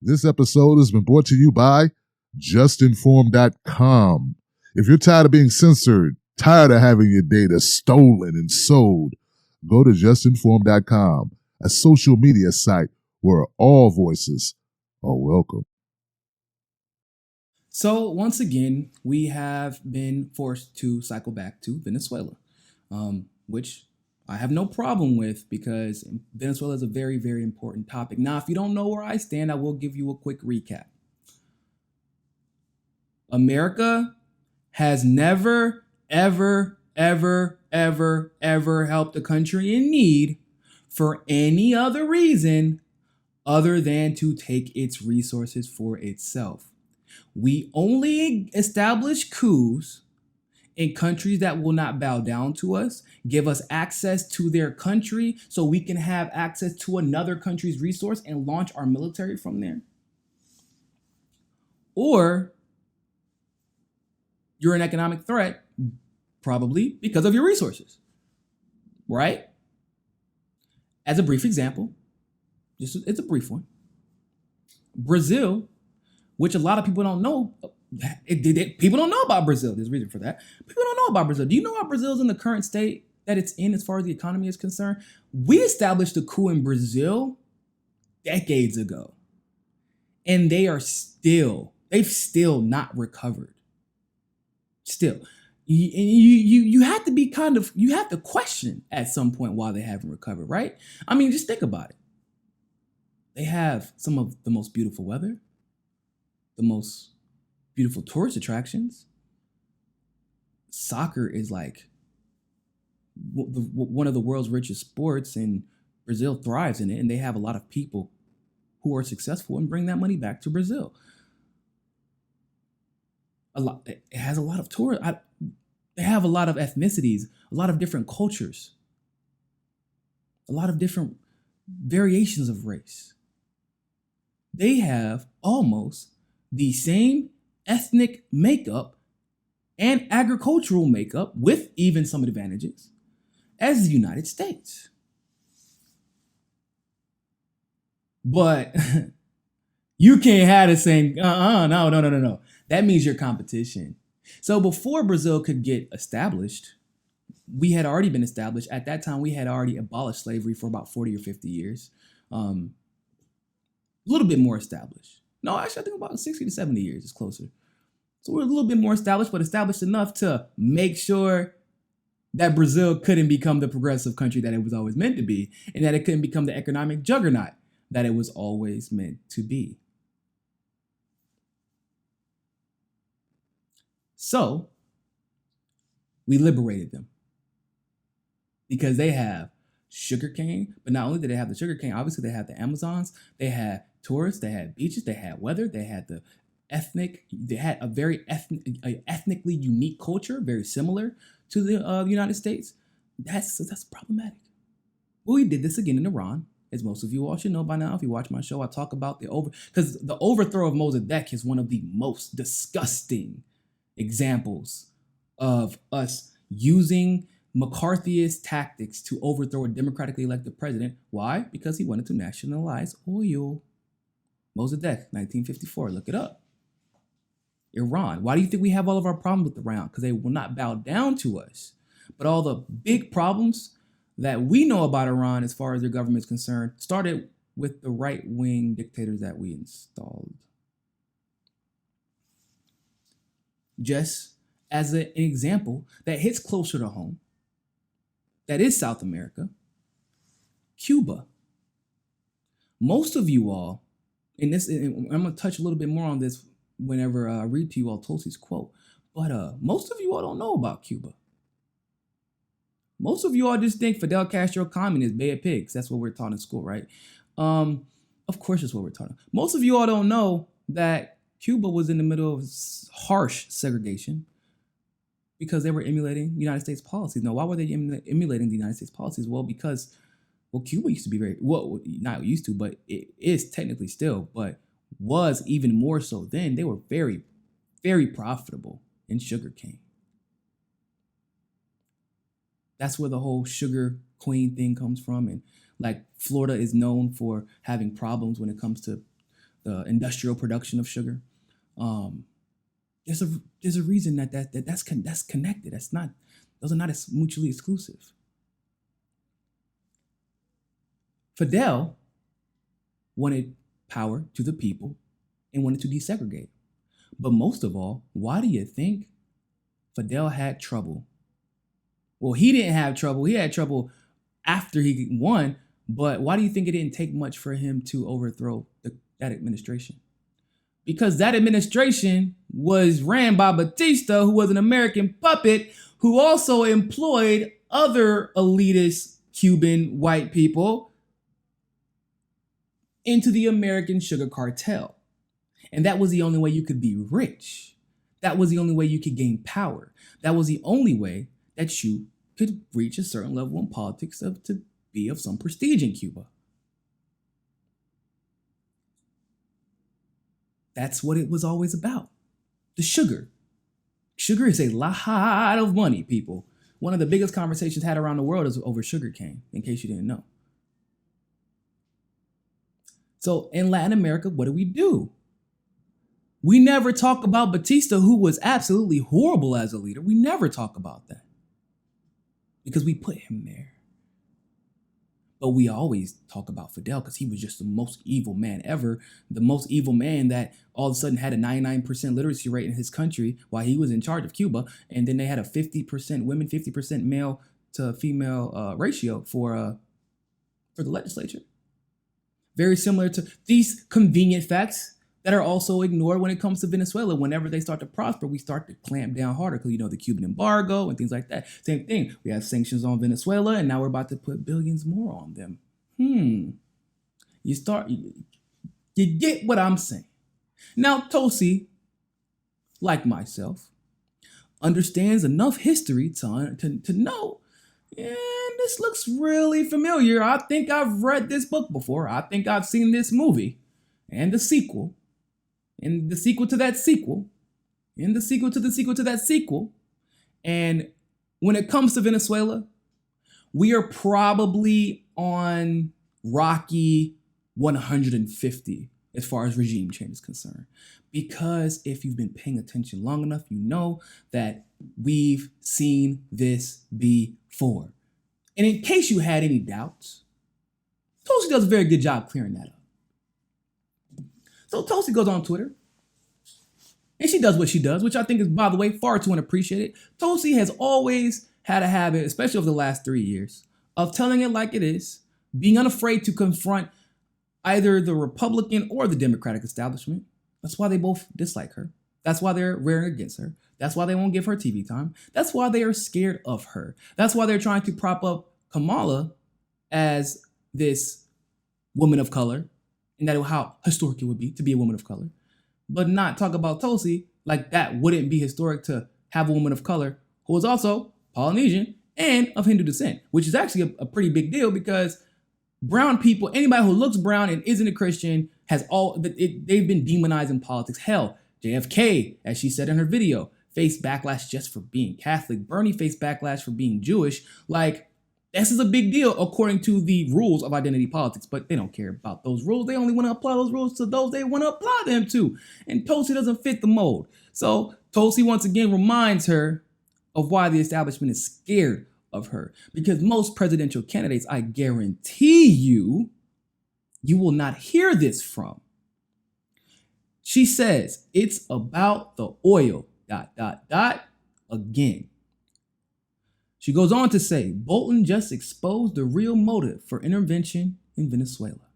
This episode has been brought to you by JustNForm.com. If you're tired of being censored, tired of having your data stolen and sold, go to JustNForm.com, a social media site where all voices are welcome. So once again, we have been forced to cycle back to Venezuela, which I have no problem with because Venezuela is a very, very important topic. Now, if you don't know where I stand, I will give you a quick recap. America has never, ever, ever, ever, ever helped a country in need for any other reason other than to take its resources for itself. We only establish coups in countries that will not bow down to us, give us access to their country so we can have access to another country's resource and launch our military from there. Or you're an economic threat, probably because of your resources, right? As a brief example, it's a brief one. Brazil, which a lot of people don't know, people don't know about Brazil. There's a reason for that. People don't know about Brazil. Do you know how Brazil is in the current state that it's in as far as the economy is concerned? We established a coup in Brazil decades ago, and they've still not recovered. Still, you have to be you have to question at some point why they haven't recovered, right? I mean, just think about it. They have some of the most beautiful weather, the most beautiful tourist attractions. Soccer is like one of the world's richest sports, and Brazil thrives in it, and they have a lot of people who are successful and bring that money back to Brazil. It has a lot of tourists. They have a lot of ethnicities, a lot of different cultures, a lot of different variations of race. They have almost the same ethnic makeup and agricultural makeup, with even some advantages, as the United States. But you can't have the same, no. That means your competition. So before Brazil could get established, we had already been established. At that time, we had already abolished slavery for about 40 or 50 years. A little bit more established. No, actually, I think about 60 to 70 years is closer. So we're a little bit more established, but established enough to make sure that Brazil couldn't become the progressive country that it was always meant to be, and that it couldn't become the economic juggernaut that it was always meant to be. So we liberated them because they have sugarcane, but not only did they have the sugarcane, obviously they have the Amazons, they had tourists, they had beaches, they had weather, they had they had a very ethnically unique culture, very similar to the United States. That's problematic. Well, we did this again in Iran, as most of you all should know by now. If you watch my show, I talk about because the overthrow of Mossadegh is one of the most disgusting examples of us using McCarthyist tactics to overthrow a democratically elected president. Why? Because he wanted to nationalize oil. Mossadegh, 1954. Look it up. Iran. Why do you think we have all of our problems with Iran? Because they will not bow down to us. But all the big problems that we know about Iran as far as their government is concerned started with the right-wing dictators that we installed. Just as an example that hits closer to home, that is South America, Cuba. Most of you all, and I'm going to touch a little bit more on this whenever I read to you all Tulsi's quote, but most of you all don't know about Cuba. Most of you all just think Fidel Castro communist, Bay of Pigs. That's what we're taught in school, right? Of course, that's what we're taught. Most of you all don't know that Cuba was in the middle of harsh segregation because they were emulating United States policies. Now, why were they emulating the United States policies? Well, because Cuba used to be not used to, but it is technically still, but was even more so then. They were very, very profitable in sugarcane. That's where the whole sugar queen thing comes from. And like Florida is known for having problems when it comes to the industrial production of sugar. There's a reason that's connected. Those are not as mutually exclusive. Fidel wanted power to the people and wanted to desegregate. But most of all, why do you think Fidel had trouble? Well, he didn't have trouble. He had trouble after he won. But why do you think it didn't take much for him to overthrow that administration? Because that administration was ran by Batista, who was an American puppet, who also employed other elitist Cuban white people into the American sugar cartel. And that was the only way you could be rich. That was the only way you could gain power. That was the only way that you could reach a certain level in politics to be of some prestige in Cuba. That's what it was always about. The sugar. Sugar is a lot of money, people. One of the biggest conversations had around the world is over sugar cane, in case you didn't know. So in Latin America, what do? We never talk about Batista, who was absolutely horrible as a leader. We never talk about that because we put him there. But we always talk about Fidel because he was just the most evil man ever. The most evil man that all of a sudden had a 99% literacy rate in his country while he was in charge of Cuba. And then they had a 50% women, 50% male to female ratio for the legislature. Very similar to these convenient facts that are also ignored when it comes to Venezuela. Whenever they start to prosper, we start to clamp down harder because, the Cuban embargo and things like that. Same thing. We have sanctions on Venezuela, and now we're about to put billions more on them. You get what I'm saying. Now, Tulsi, like myself, understands enough history to know, and this looks really familiar. I think I've read this book before. I think I've seen this movie and the sequel. And the sequel to that sequel, and the sequel to the sequel to that sequel. And when it comes to Venezuela, we are probably on Rocky 150 as far as regime change is concerned. Because if you've been paying attention long enough, you know that we've seen this before. And in case you had any doubts, Tulsi does a very good job clearing that up. So Tulsi goes on Twitter, and she does what she does, which I think is, by the way, far too unappreciated. Tulsi has always had a habit, especially over the last 3 years, of telling it like it is, being unafraid to confront either the Republican or the Democratic establishment. That's why they both dislike her. That's why they're rearing against her. That's why they won't give her TV time. That's why they are scared of her. That's why they're trying to prop up Kamala as this woman of color. And that is how historic it would be to be a woman of color. But not talk about Tulsi like that wouldn't be historic to have a woman of color who is also Polynesian and of Hindu descent, which is actually a pretty big deal because brown people, anybody who looks brown and isn't a Christian, they've been demonized in politics. Hell, JFK, as she said in her video, faced backlash just for being Catholic. Bernie faced backlash for being Jewish. This is a big deal according to the rules of identity politics, but they don't care about those rules. They only want to apply those rules to those they want to apply them to. And Tulsi doesn't fit the mold. So Tulsi once again reminds her of why the establishment is scared of her. Because most presidential candidates, I guarantee you will not hear this from. She says, it's about the oil, ... again. She goes on to say, Bolton just exposed the real motive for intervention in Venezuela.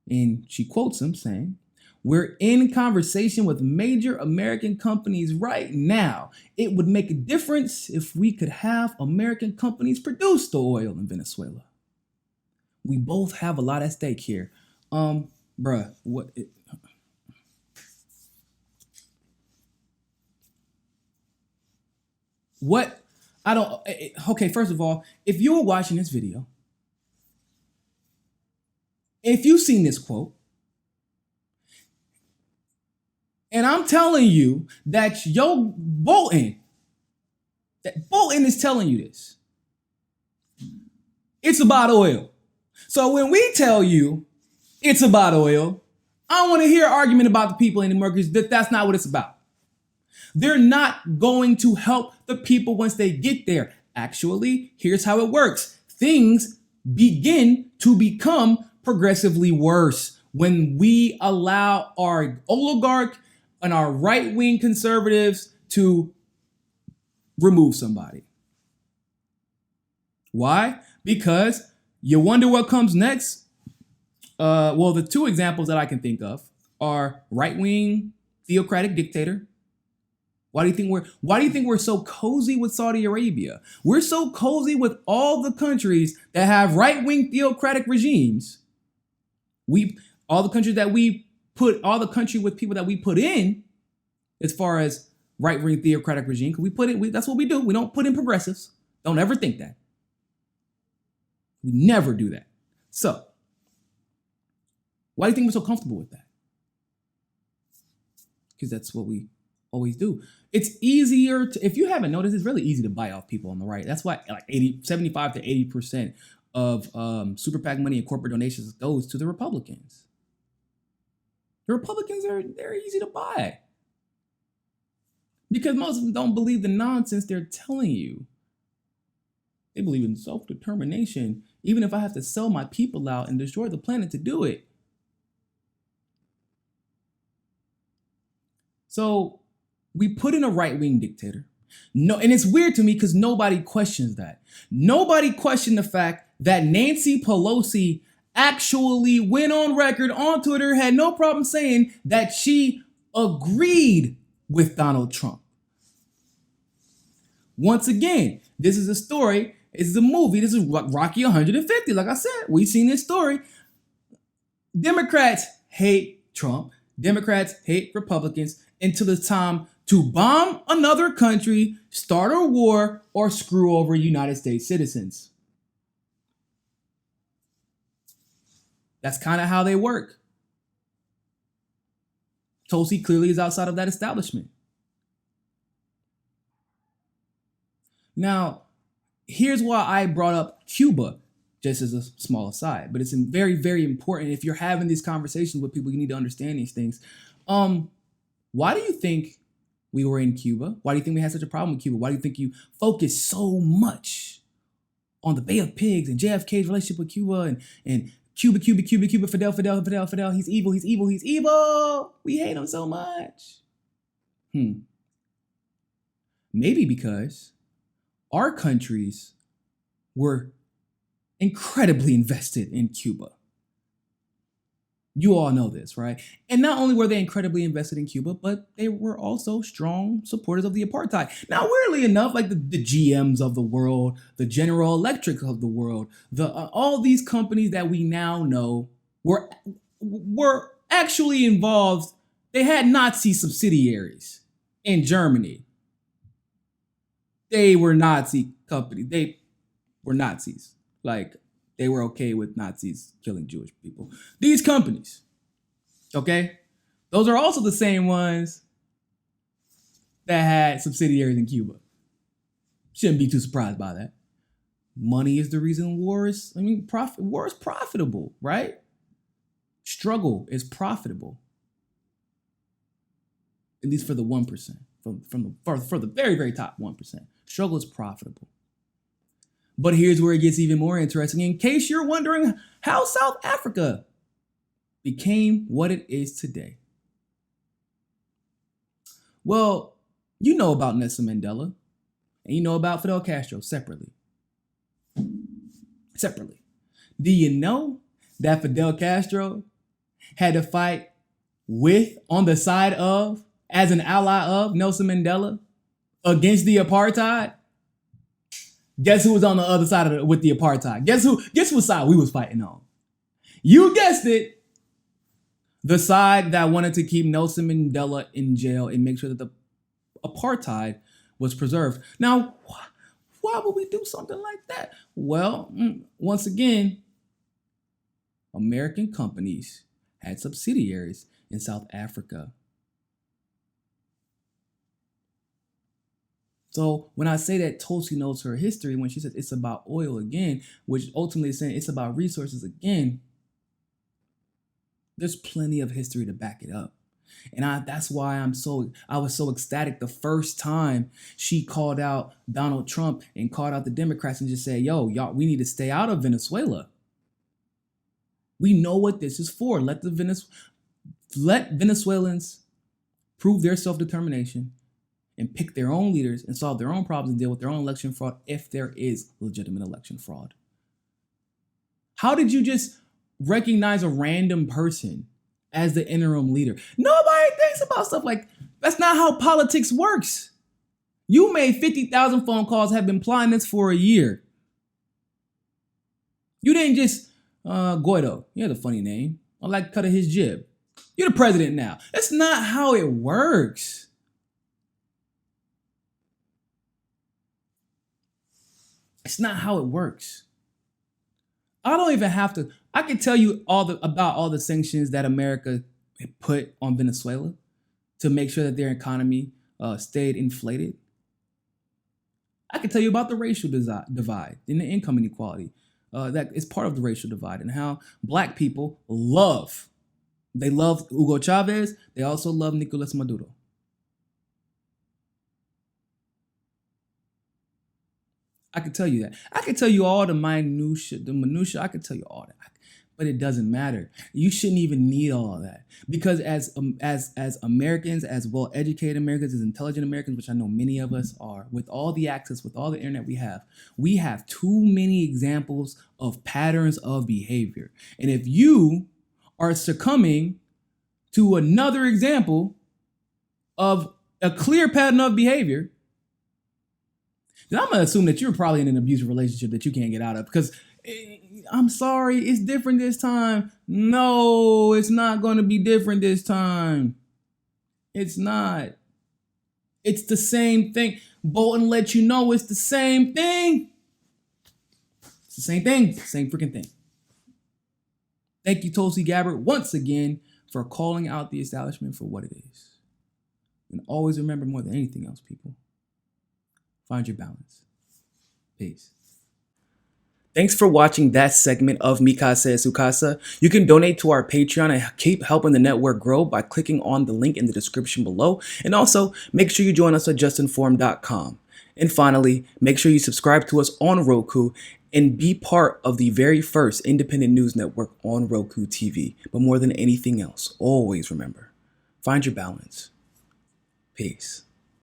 And she quotes him saying, we're in conversation with major American companies right now. It would make a difference if we could have American companies produce the oil in Venezuela. We both have a lot at stake here. Okay, first of all, if you were watching this video, if you've seen this quote, and I'm telling you that Bolton is telling you this, it's about oil. So when we tell you It's about oil. I don't want to hear an argument about the people anymore because that's not what it's about. They're not going to help the people once they get there. Actually, here's how it works. Things begin to become progressively worse when we allow our oligarch and our right-wing conservatives to remove somebody. Why? Because you wonder what comes next. Well, the two examples that I can think of are right-wing theocratic dictator. Why do you think we're so cozy with Saudi Arabia? We're so cozy with all the countries that have right-wing theocratic regimes. All the country with people that we put in as far as right-wing theocratic regime, because that's what we do. We don't put in progressives. Don't ever think that. We never do that. So, why do you think we're so comfortable with that? Because that's what we always do. It's easier to, if you haven't noticed, it's really easy to buy off people on the right. That's why like 75 to 80% of super PAC money and corporate donations goes to the Republicans. The Republicans they're easy to buy. Because most of them don't believe the nonsense they're telling you. They believe in self-determination, even if I have to sell my people out and destroy the planet to do it. So we put in a right-wing dictator. No, and it's weird to me because nobody questions that. Nobody questioned the fact that Nancy Pelosi actually went on record on Twitter, had no problem saying that she agreed with Donald Trump. Once again, this is a story. It's a movie. This is Rocky 150. Like I said, we've seen this story. Democrats hate Trump. Democrats hate Republicans until it's time to bomb another country, start a war, or screw over United States citizens. That's kind of how they work. Tulsi clearly is outside of that establishment. Now, here's why I brought up Cuba, just as a small aside, but it's very, very important. If you're having these conversations with people, you need to understand these things. Why do you think we were in Cuba? Why do you think we had such a problem with Cuba? Why do you think you focus so much on the Bay of Pigs and JFK's relationship with Cuba and Cuba, Fidel, he's evil. We hate him so much. Maybe because our countries were incredibly invested in Cuba. You all know this, right? And not only were they incredibly invested in Cuba, but they were also strong supporters of the apartheid. Now, weirdly enough, like the GMs of the world, the General Electric of the world, all these companies that we now know were actually involved. They had Nazi subsidiaries in Germany. They were Nazi companies. They were Nazis. Like, they were okay with Nazis killing Jewish people. These companies, okay? Those are also the same ones that had subsidiaries in Cuba. Shouldn't be too surprised by that. Money is the reason war is profitable, right? Struggle is profitable. At least for the 1%, for the very, very top 1%. Struggle is profitable. But here's where it gets even more interesting. In case you're wondering how South Africa became what it is today. Well, you know about Nelson Mandela, and you know about Fidel Castro separately. Do you know that Fidel Castro had to fight on the side of, as an ally of Nelson Mandela against the apartheid? Guess who was on the other side with the apartheid? Guess what side we was fighting on? You guessed it. The side that wanted to keep Nelson Mandela in jail and make sure that the apartheid was preserved. Now, why would we do something like that? Well, once again, American companies had subsidiaries in South Africa. So when I say that Tulsi knows her history, when she says it's about oil again, which ultimately is saying it's about resources again, There's plenty of history to back it up. And that's why I was so ecstatic the first time she called out Donald Trump and called out the Democrats and just said, yo, y'all, we need to stay out of Venezuela. We know what this is for. Let Venezuelans prove their self-determination and pick their own leaders and solve their own problems and deal with their own election fraud if there is legitimate election fraud. How did you just recognize a random person as the interim leader? Nobody thinks about stuff like that's not how politics works. You made 50,000 phone calls, have been plotting this for a year. You didn't just Guaido. You had a funny name. I like cut of his jib. You're the president now. That's not how it works. It's not how it works. I don't even have to. I can tell you about all the sanctions that America put on Venezuela to make sure that their economy stayed inflated. I can tell you about the racial divide and the income inequality that is part of the racial divide and how Black people love Hugo Chavez. They also love Nicolas Maduro. I can tell you that. I can tell you all the minutia. I can tell you all that, but it doesn't matter. You shouldn't even need all of that because as Americans, as well-educated Americans, as intelligent Americans, which I know many of us are, with all the access, with all the internet we have too many examples of patterns of behavior. And if you are succumbing to another example of a clear pattern of behavior, then I'm going to assume that you're probably in an abusive relationship that you can't get out of because I'm sorry, it's different this time. No, it's not going to be different this time. It's not. It's the same thing. Bolton let you know it's the same thing. It's the same thing. It's the same freaking thing. Thank you, Tulsi Gabbard, once again for calling out the establishment for what it is. And always remember more than anything else, people. Find your balance. Peace. Thanks for watching that segment of Mi Casa es Su Casa. You can donate to our Patreon and keep helping the network grow by clicking on the link in the description below. And also, make sure you join us at JustNForm.com. And finally, make sure you subscribe to us on Roku and be part of the very first independent news network on Roku TV. But more than anything else, always remember, find your balance. Peace.